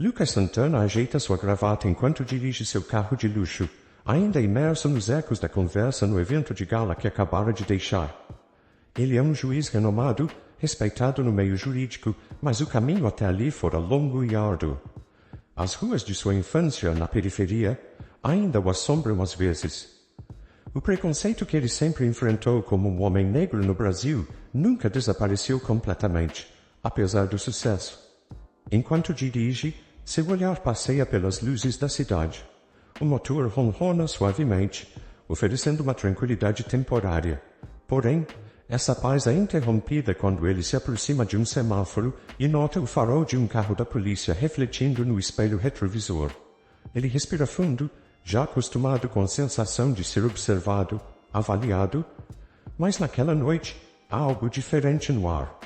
Lucas Santana ajeita sua gravata enquanto dirige seu carro de luxo, ainda imerso nos ecos da conversa no evento de gala que acabara de deixar. Ele é um juiz renomado, respeitado no meio jurídico, mas o caminho até ali fora longo e árduo. As ruas de sua infância na periferia ainda o assombram às vezes. O preconceito que ele sempre enfrentou como um homem negro no Brasil nunca desapareceu completamente, apesar do sucesso. Enquanto dirige, seu olhar passeia pelas luzes da cidade. O motor ronrona suavemente, oferecendo uma tranquilidade temporária. Porém, essa paz é interrompida quando ele se aproxima de um semáforo e nota o farol de um carro da polícia refletindo no espelho retrovisor. Ele respira fundo, já acostumado com a sensação de ser observado, avaliado, mas naquela noite há algo diferente no ar.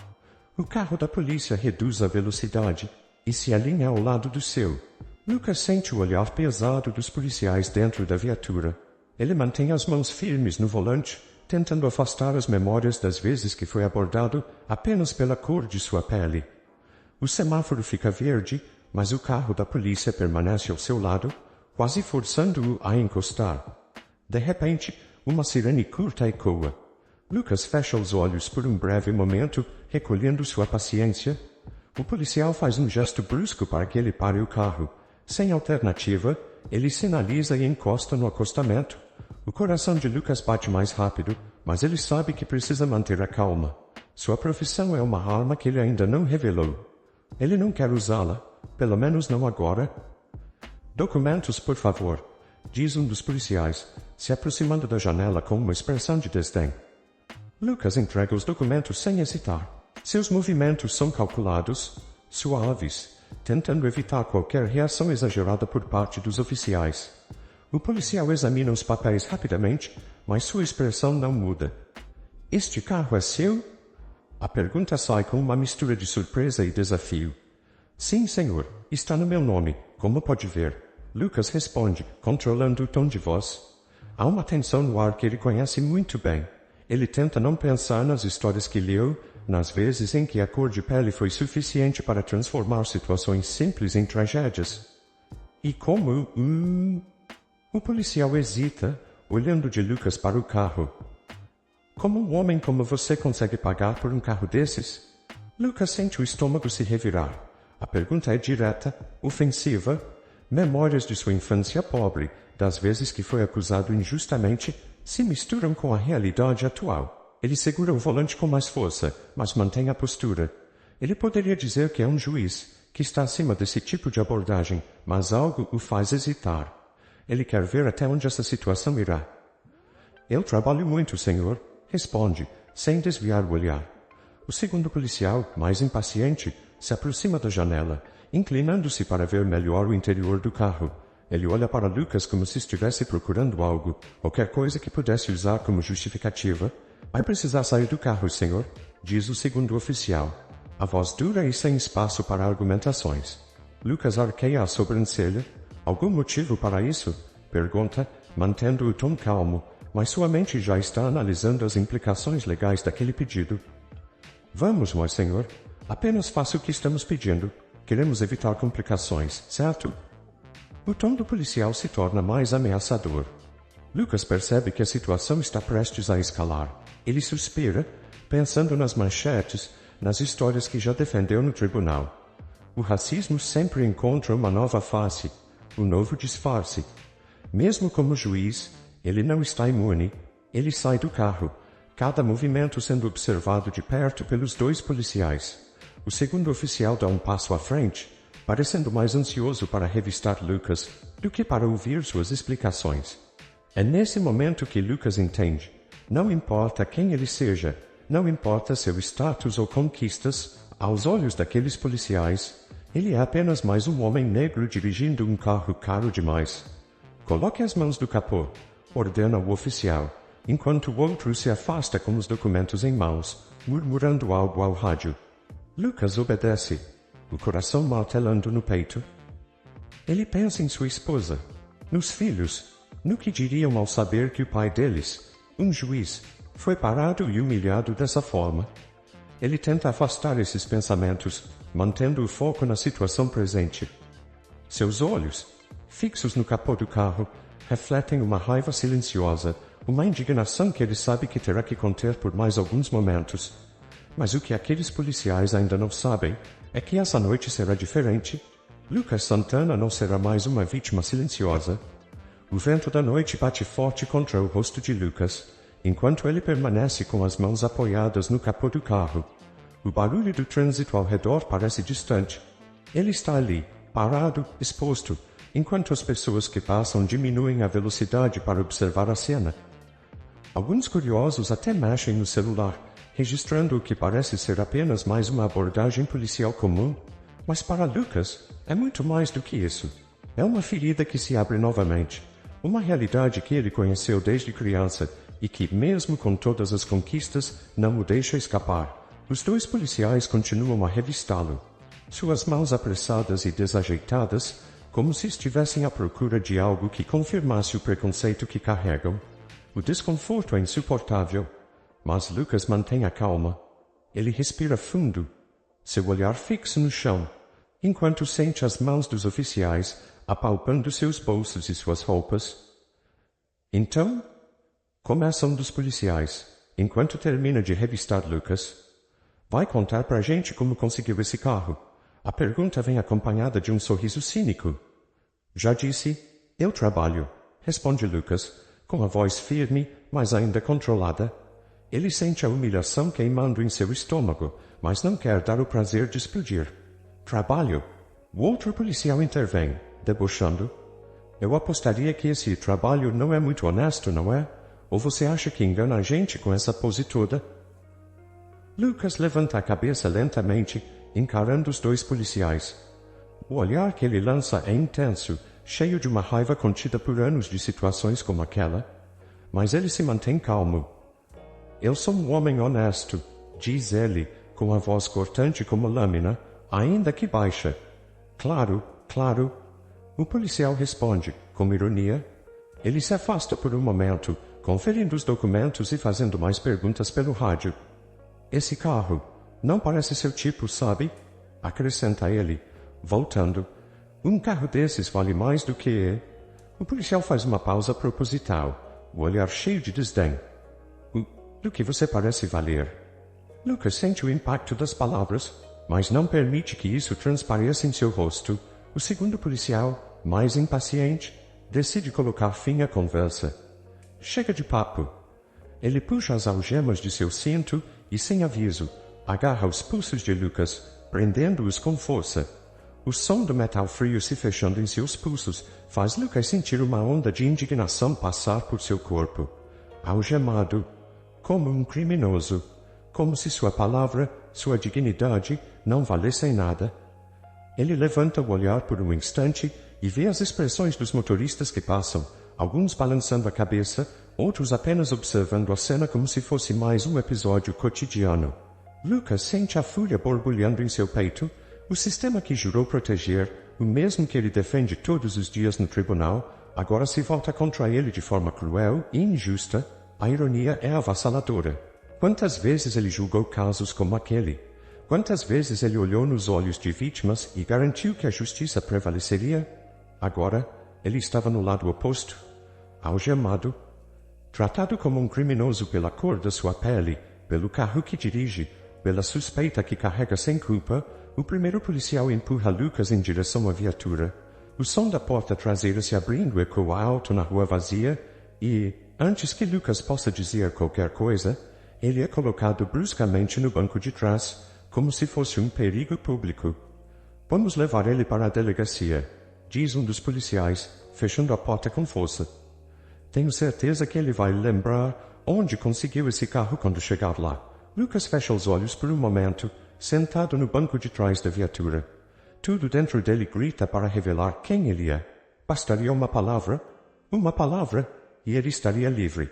O carro da polícia reduz a velocidade e se alinha ao lado do seu. Lucas sente o olhar pesado dos policiais dentro da viatura. Ele mantém as mãos firmes no volante, tentando afastar as memórias das vezes que foi abordado apenas pela cor de sua pele. O semáforo fica verde, mas o carro da polícia permanece ao seu lado, quase forçando-o a encostar. De repente, uma sirene curta ecoa. Lucas fecha os olhos por um breve momento, recolhendo sua paciência. O policial faz um gesto brusco para que ele pare o carro. Sem alternativa, ele sinaliza e encosta no acostamento. O coração de Lucas bate mais rápido, mas ele sabe que precisa manter a calma. Sua profissão é uma arma que ele ainda não revelou. Ele não quer usá-la, pelo menos não agora. "Documentos, por favor", diz um dos policiais, se aproximando da janela com uma expressão de desdém. Lucas entrega os documentos sem hesitar. Seus movimentos são calculados, suaves, tentando evitar qualquer reação exagerada por parte dos oficiais. O policial examina os papéis rapidamente, mas sua expressão não muda. "Este carro é seu?" A pergunta sai com uma mistura de surpresa e desafio. "Sim, senhor. Está no meu nome, como pode ver." Lucas responde, controlando o tom de voz. Há uma tensão no ar que ele conhece muito bem. Ele tenta não pensar nas histórias que leu, nas vezes em que a cor de pele foi suficiente para transformar situações simples em tragédias. "E como... O policial hesita, olhando de Lucas para o carro. "Como um homem como você consegue pagar por um carro desses?" Lucas sente o estômago se revirar. A pergunta é direta, ofensiva. Memórias de sua infância pobre, das vezes que foi acusado injustamente, se misturam com a realidade atual. Ele segura o volante com mais força, mas mantém a postura. Ele poderia dizer que é um juiz, que está acima desse tipo de abordagem, mas algo o faz hesitar. Ele quer ver até onde essa situação irá. "Eu trabalho muito, senhor", responde, sem desviar o olhar. O segundo policial, mais impaciente, se aproxima da janela, inclinando-se para ver melhor o interior do carro. Ele olha para Lucas como se estivesse procurando algo, qualquer coisa que pudesse usar como justificativa. "Vai precisar sair do carro, senhor", diz o segundo oficial. A voz dura e sem espaço para argumentações. Lucas arqueia a sobrancelha. "Algum motivo para isso?" pergunta, mantendo o tom calmo, mas sua mente já está analisando as implicações legais daquele pedido. "Vamos, meu senhor. Apenas faça o que estamos pedindo. Queremos evitar complicações, certo?" O tom do policial se torna mais ameaçador. Lucas percebe que a situação está prestes a escalar. Ele suspira, pensando nas manchetes, nas histórias que já defendeu no tribunal. O racismo sempre encontra uma nova face, um novo disfarce. Mesmo como juiz, ele não está imune. Ele sai do carro, cada movimento sendo observado de perto pelos dois policiais. O segundo oficial dá um passo à frente, parecendo mais ansioso para revistar Lucas do que para ouvir suas explicações. É nesse momento que Lucas entende. Não importa quem ele seja, não importa seu status ou conquistas, aos olhos daqueles policiais, ele é apenas mais um homem negro dirigindo um carro caro demais. "Coloque as mãos no capô", ordena o oficial, enquanto o outro se afasta com os documentos em mãos, murmurando algo ao rádio. Lucas obedece, o coração martelando no peito. Ele pensa em sua esposa, nos filhos, no que diriam ao saber que o pai deles, um juiz, foi parado e humilhado dessa forma. Ele tenta afastar esses pensamentos, mantendo o foco na situação presente. Seus olhos, fixos no capô do carro, refletem uma raiva silenciosa, uma indignação que ele sabe que terá que conter por mais alguns momentos. Mas o que aqueles policiais ainda não sabem é que essa noite será diferente. Lucas Santana não será mais uma vítima silenciosa. O vento da noite bate forte contra o rosto de Lucas, enquanto ele permanece com as mãos apoiadas no capô do carro. O barulho do trânsito ao redor parece distante. Ele está ali, parado, exposto, enquanto as pessoas que passam diminuem a velocidade para observar a cena. Alguns curiosos até mexem no celular, registrando o que parece ser apenas mais uma abordagem policial comum. Mas para Lucas, é muito mais do que isso. É uma ferida que se abre novamente. Uma realidade que ele conheceu desde criança e que, mesmo com todas as conquistas, não o deixa escapar. Os dois policiais continuam a revistá-lo. Suas mãos apressadas e desajeitadas, como se estivessem à procura de algo que confirmasse o preconceito que carregam. O desconforto é insuportável, mas Lucas mantém a calma. Ele respira fundo, seu olhar fixo no chão, enquanto sente as mãos dos oficiais apalpando seus bolsos e suas roupas. Então, começa um dos policiais, enquanto termina de revistar Lucas. Vai contar pra gente como conseguiu esse carro? A pergunta vem acompanhada de um sorriso cínico. Já disse, eu trabalho, responde Lucas, com a voz firme, mas ainda controlada. Ele sente a humilhação queimando em seu estômago, mas não quer dar o prazer de explodir. Trabalho? O outro policial intervém, debochando. Eu apostaria que esse trabalho não é muito honesto, não é? Ou você acha que engana a gente com essa pose toda? Lucas levanta a cabeça lentamente, encarando os dois policiais. O olhar que ele lança é intenso, cheio de uma raiva contida por anos de situações como aquela. Mas ele se mantém calmo. Eu sou um homem honesto, diz ele, com a voz cortante como lâmina, ainda que baixa. Claro, claro. O policial responde, com ironia. Ele se afasta por um momento, conferindo os documentos e fazendo mais perguntas pelo rádio. Esse carro não parece seu tipo, sabe? Acrescenta ele, voltando. Um carro desses vale mais do que... O policial faz uma pausa proposital, o olhar cheio de desdém. Do que você parece valer? Lucas sente o impacto das palavras, mas não permite que isso transpareça em seu rosto. O segundo policial, mais impaciente, decide colocar fim à conversa. Chega de papo. Ele puxa as algemas de seu cinto e, sem aviso, agarra os pulsos de Lucas, prendendo-os com força. O som do metal frio se fechando em seus pulsos faz Lucas sentir uma onda de indignação passar por seu corpo. Algemado, como um criminoso, como se sua palavra, sua dignidade, não valessem nada. Ele levanta o olhar por um instante e vê as expressões dos motoristas que passam, alguns balançando a cabeça, outros apenas observando a cena como se fosse mais um episódio cotidiano. Lucas sente a fúria borbulhando em seu peito, o sistema que jurou proteger, o mesmo que ele defende todos os dias no tribunal, agora se volta contra ele de forma cruel e injusta. A ironia é avassaladora. Quantas vezes ele julgou casos como aquele? Quantas vezes ele olhou nos olhos de vítimas e garantiu que a justiça prevaleceria? Agora, ele estava no lado oposto, algemado, tratado como um criminoso pela cor da sua pele, pelo carro que dirige, pela suspeita que carrega sem culpa. O primeiro policial empurra Lucas em direção à viatura. O som da porta traseira se abrindo ecoa alto na rua vazia e, antes que Lucas possa dizer qualquer coisa, ele é colocado bruscamente no banco de trás, como se fosse um perigo público. Vamos levar ele para a delegacia, diz um dos policiais, fechando a porta com força. Tenho certeza que ele vai lembrar onde conseguiu esse carro quando chegar lá. Lucas fecha os olhos por um momento, sentado no banco de trás da viatura. Tudo dentro dele grita para revelar quem ele é. Bastaria uma palavra, e ele estaria livre.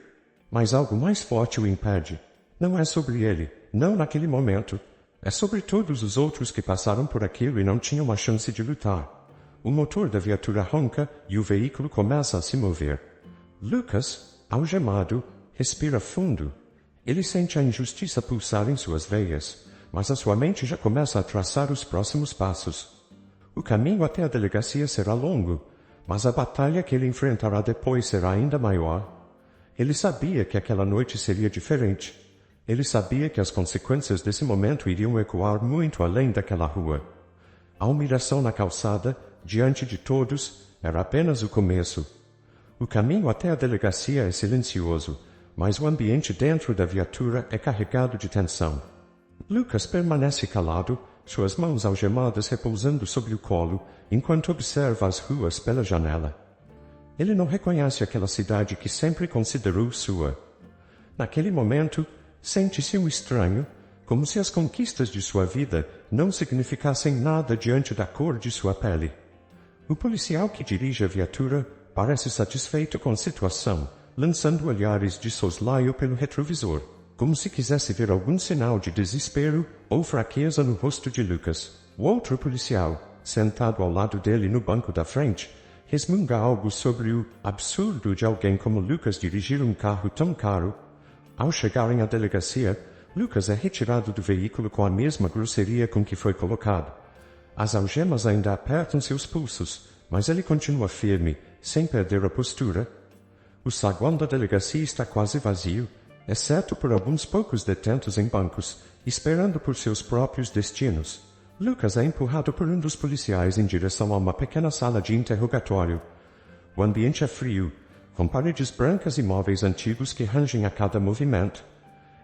Mas algo mais forte o impede. Não é sobre ele, não naquele momento. É sobre todos os outros que passaram por aquilo e não tinham a chance de lutar. O motor da viatura ronca e o veículo começa a se mover. Lucas, algemado, respira fundo. Ele sente a injustiça pulsar em suas veias, mas a sua mente já começa a traçar os próximos passos. O caminho até a delegacia será longo, mas a batalha que ele enfrentará depois será ainda maior. Ele sabia que aquela noite seria diferente. Ele sabia que as consequências desse momento iriam ecoar muito além daquela rua. A humilhação na calçada, diante de todos, era apenas o começo. O caminho até a delegacia é silencioso, mas o ambiente dentro da viatura é carregado de tensão. Lucas permanece calado, suas mãos algemadas repousando sobre o colo, enquanto observa as ruas pela janela. Ele não reconhece aquela cidade que sempre considerou sua. Naquele momento, sente-se um estranho, como se as conquistas de sua vida não significassem nada diante da cor de sua pele. O policial que dirige a viatura parece satisfeito com a situação, lançando olhares de soslaio pelo retrovisor, como se quisesse ver algum sinal de desespero ou fraqueza no rosto de Lucas. O outro policial, sentado ao lado dele no banco da frente, resmunga algo sobre o absurdo de alguém como Lucas dirigir um carro tão caro. Ao chegarem à delegacia, Lucas é retirado do veículo com a mesma grosseria com que foi colocado. As algemas ainda apertam seus pulsos, mas ele continua firme, sem perder a postura. O saguão da delegacia está quase vazio, exceto por alguns poucos detentos em bancos, esperando por seus próprios destinos. Lucas é empurrado por um dos policiais em direção a uma pequena sala de interrogatório. O ambiente é frio, com paredes brancas e móveis antigos que rangem a cada movimento.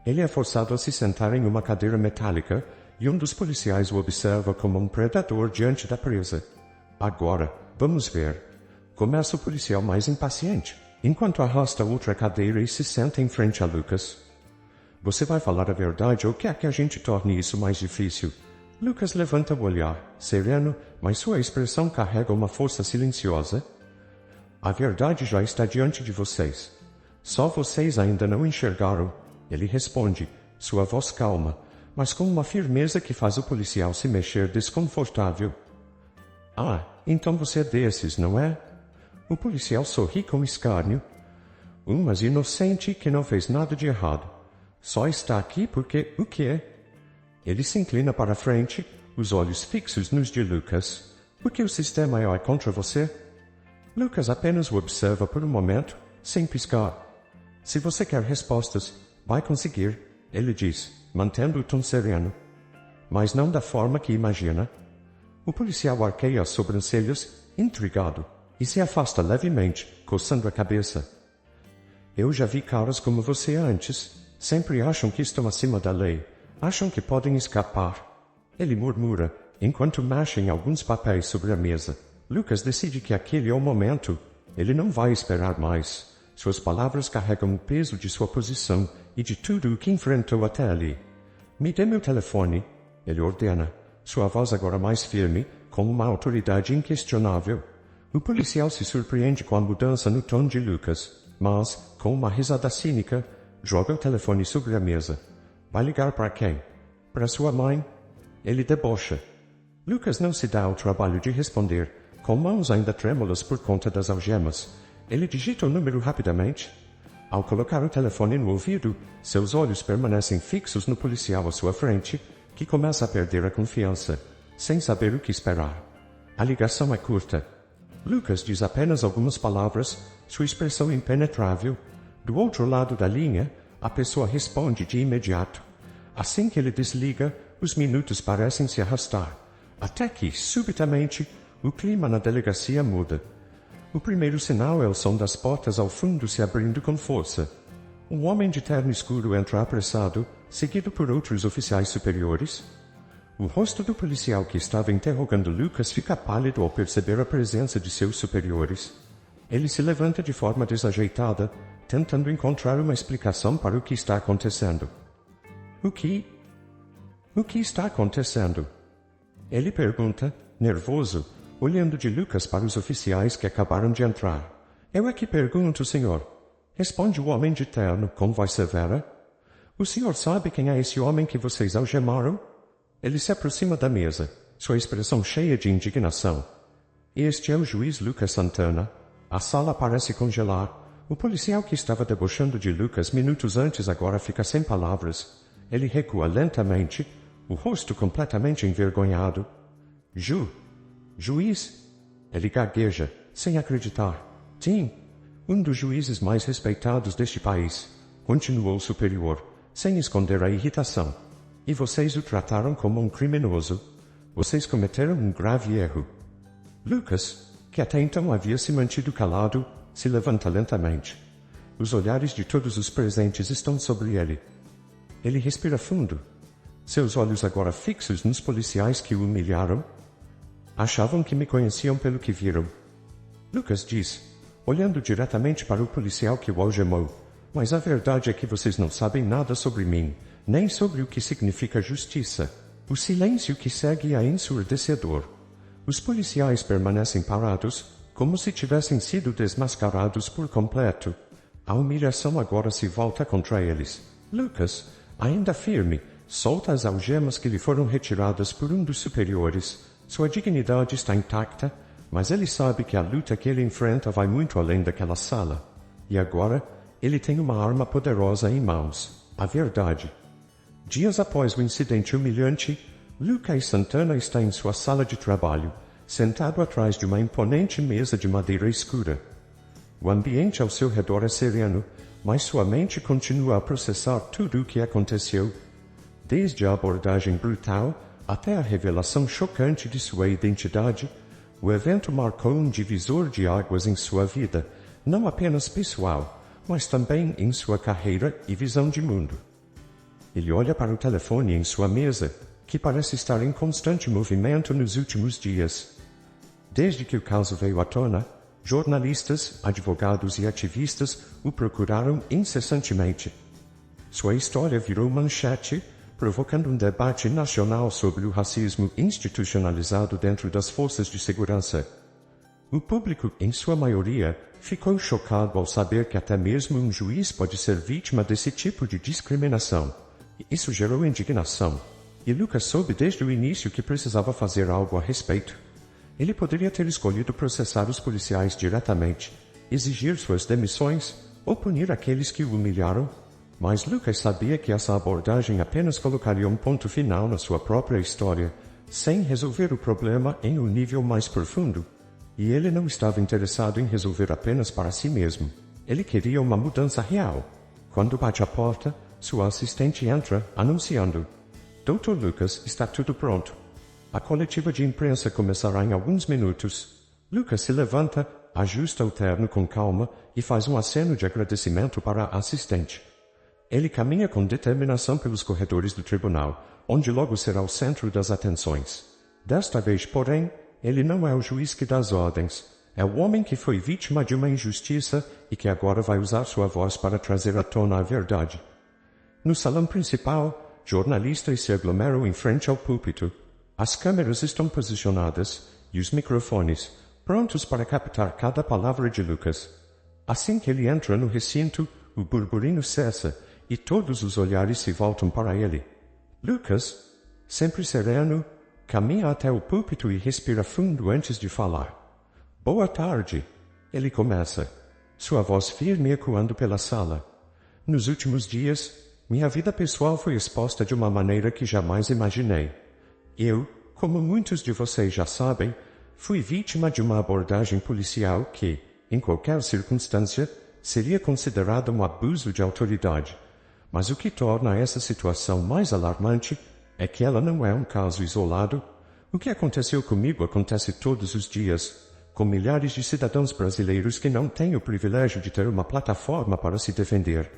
Ele é forçado a se sentar em uma cadeira metálica e um dos policiais o observa como um predador diante da presa. Agora, vamos ver. Começa o policial mais impaciente, enquanto arrasta outra cadeira e se senta em frente a Lucas. Você vai falar a verdade ou quer que a gente torne isso mais difícil? Lucas levanta o olhar, sereno, mas sua expressão carrega uma força silenciosa. A verdade já está diante de vocês. Só vocês ainda não enxergaram. Ele responde, sua voz calma, mas com uma firmeza que faz o policial se mexer desconfortável. Ah, então você é desses, não é? O policial sorri com escárnio. Mas inocente que não fez nada de errado. Só está aqui porque o quê? Ele se inclina para a frente, os olhos fixos nos de Lucas. Por que o sistema é contra você? Lucas apenas o observa por um momento, sem piscar. Se você quer respostas, vai conseguir, ele diz, mantendo o tom sereno. Mas não da forma que imagina. O policial arqueia as sobrancelhas, intrigado, e se afasta levemente, coçando a cabeça. Eu já vi caras como você antes. Sempre acham que estão acima da lei. Acham que podem escapar. Ele murmura, enquanto mexe em alguns papéis sobre a mesa. Lucas decide que aquele é o momento. Ele não vai esperar mais. Suas palavras carregam o peso de sua posição e de tudo o que enfrentou até ali. Me dê meu telefone, ele ordena, sua voz agora mais firme, com uma autoridade inquestionável. O policial se surpreende com a mudança no tom de Lucas, mas, com uma risada cínica, joga o telefone sobre a mesa. Vai ligar para quem? Para sua mãe? Ele debocha. Lucas não se dá ao trabalho de responder, com mãos ainda trêmulas por conta das algemas. Ele digita o número rapidamente. Ao colocar o telefone no ouvido, seus olhos permanecem fixos no policial à sua frente, que começa a perder a confiança, sem saber o que esperar. A ligação é curta. Lucas diz apenas algumas palavras, sua expressão impenetrável. Do outro lado da linha, a pessoa responde de imediato. Assim que ele desliga, os minutos parecem se arrastar, até que, subitamente, o clima na delegacia muda. O primeiro sinal é o som das portas ao fundo se abrindo com força. Um homem de terno escuro entra apressado, seguido por outros oficiais superiores. O rosto do policial que estava interrogando Lucas fica pálido ao perceber a presença de seus superiores. Ele se levanta de forma desajeitada, tentando encontrar uma explicação para o que está acontecendo. O que está acontecendo? Ele pergunta, nervoso, olhando de Lucas para os oficiais que acabaram de entrar. Eu é que pergunto, senhor. Responde o homem de terno com voz severa. O senhor sabe quem é esse homem que vocês algemaram? Ele se aproxima da mesa, sua expressão cheia de indignação. Este é o juiz Lucas Santana. A sala parece congelar. O policial que estava debochando de Lucas minutos antes agora fica sem palavras. Ele recua lentamente, o rosto completamente envergonhado. Ju, Juiz? Ele gagueja, sem acreditar. Sim, um dos juízes mais respeitados deste país, continuou o superior, sem esconder a irritação. E vocês o trataram como um criminoso. Vocês cometeram um grave erro. Lucas, que até então havia se mantido calado, se levanta lentamente. Os olhares de todos os presentes estão sobre ele. Ele respira fundo. Seus olhos agora fixos nos policiais que o humilharam. Achavam que me conheciam pelo que viram. Lucas diz, olhando diretamente para o policial que o algemou. Mas a verdade é que vocês não sabem nada sobre mim, nem sobre o que significa justiça. O silêncio que segue é ensurdecedor. Os policiais permanecem parados, como se tivessem sido desmascarados por completo. A humilhação agora se volta contra eles. Lucas, ainda firme, solta as algemas que lhe foram retiradas por um dos superiores. Sua dignidade está intacta, mas ele sabe que a luta que ele enfrenta vai muito além daquela sala. E agora, ele tem uma arma poderosa em mãos, a verdade. Dias após o incidente humilhante, Lucas Santana está em sua sala de trabalho, sentado atrás de uma imponente mesa de madeira escura. O ambiente ao seu redor é sereno, mas sua mente continua a processar tudo o que aconteceu. Desde a abordagem brutal até a revelação chocante de sua identidade, o evento marcou um divisor de águas em sua vida, não apenas pessoal, mas também em sua carreira e visão de mundo. Ele olha para o telefone em sua mesa, que parece estar em constante movimento nos últimos dias. Desde que o caso veio à tona, jornalistas, advogados e ativistas o procuraram incessantemente. Sua história virou manchete, provocando um debate nacional sobre o racismo institucionalizado dentro das forças de segurança. O público, em sua maioria, ficou chocado ao saber que até mesmo um juiz pode ser vítima desse tipo de discriminação. Isso gerou indignação, e Lucas soube desde o início que precisava fazer algo a respeito. Ele poderia ter escolhido processar os policiais diretamente, exigir suas demissões ou punir aqueles que o humilharam, mas Lucas sabia que essa abordagem apenas colocaria um ponto final na sua própria história, sem resolver o problema em um nível mais profundo. E ele não estava interessado em resolver apenas para si mesmo. Ele queria uma mudança real. Quando bate a porta, sua assistente entra, anunciando: Dr. Lucas, está tudo pronto. A coletiva de imprensa começará em alguns minutos. Lucas se levanta, ajusta o terno com calma e faz um aceno de agradecimento para a assistente. Ele caminha com determinação pelos corredores do tribunal, onde logo será o centro das atenções. Desta vez, porém, ele não é o juiz que dá as ordens. É o homem que foi vítima de uma injustiça e que agora vai usar sua voz para trazer à tona a verdade. No salão principal, jornalistas se aglomeram em frente ao púlpito. As câmeras estão posicionadas e os microfones, prontos para captar cada palavra de Lucas. Assim que ele entra no recinto, o burburinho cessa e todos os olhares se voltam para ele. Lucas, sempre sereno, caminha até o púlpito e respira fundo antes de falar. Boa tarde, ele começa, sua voz firme ecoando pela sala. Nos últimos dias, minha vida pessoal foi exposta de uma maneira que jamais imaginei. Eu, como muitos de vocês já sabem, fui vítima de uma abordagem policial que, em qualquer circunstância, seria considerada um abuso de autoridade. Mas o que torna essa situação mais alarmante é que ela não é um caso isolado. O que aconteceu comigo acontece todos os dias, com milhares de cidadãos brasileiros que não têm o privilégio de ter uma plataforma para se defender.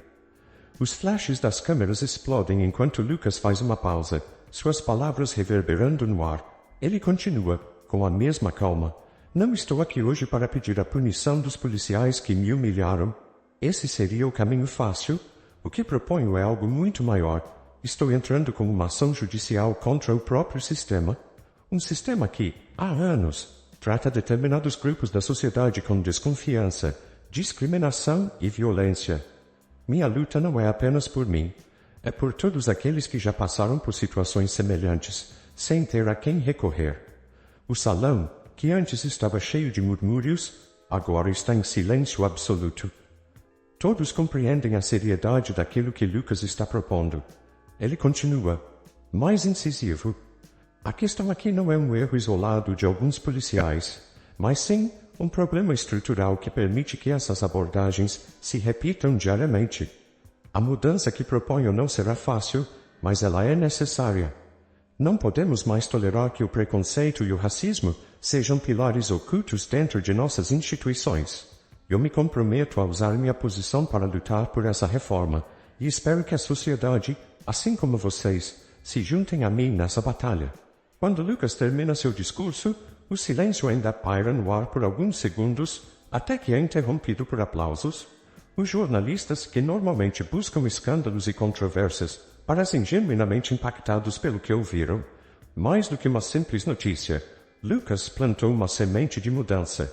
Os flashes das câmeras explodem enquanto Lucas faz uma pausa, suas palavras reverberando no ar. Ele continua, com a mesma calma. Não estou aqui hoje para pedir a punição dos policiais que me humilharam. Esse seria o caminho fácil. O que proponho é algo muito maior. Estou entrando com uma ação judicial contra o próprio sistema. Um sistema que, há anos, trata determinados grupos da sociedade com desconfiança, discriminação e violência. Minha luta não é apenas por mim. É por todos aqueles que já passaram por situações semelhantes, sem ter a quem recorrer. O salão, que antes estava cheio de murmúrios, agora está em silêncio absoluto. Todos compreendem a seriedade daquilo que Lucas está propondo. Ele continua, mais incisivo. A questão aqui não é um erro isolado de alguns policiais, mas sim um problema estrutural que permite que essas abordagens se repitam diariamente. A mudança que proponho não será fácil, mas ela é necessária. Não podemos mais tolerar que o preconceito e o racismo sejam pilares ocultos dentro de nossas instituições. Eu me comprometo a usar minha posição para lutar por essa reforma e espero que a sociedade, assim como vocês, se juntem a mim nessa batalha. Quando Lucas termina seu discurso, o silêncio ainda paira no ar por alguns segundos, até que é interrompido por aplausos. Os jornalistas, que normalmente buscam escândalos e controvérsias, parecem genuinamente impactados pelo que ouviram. Mais do que uma simples notícia, Lucas plantou uma semente de mudança.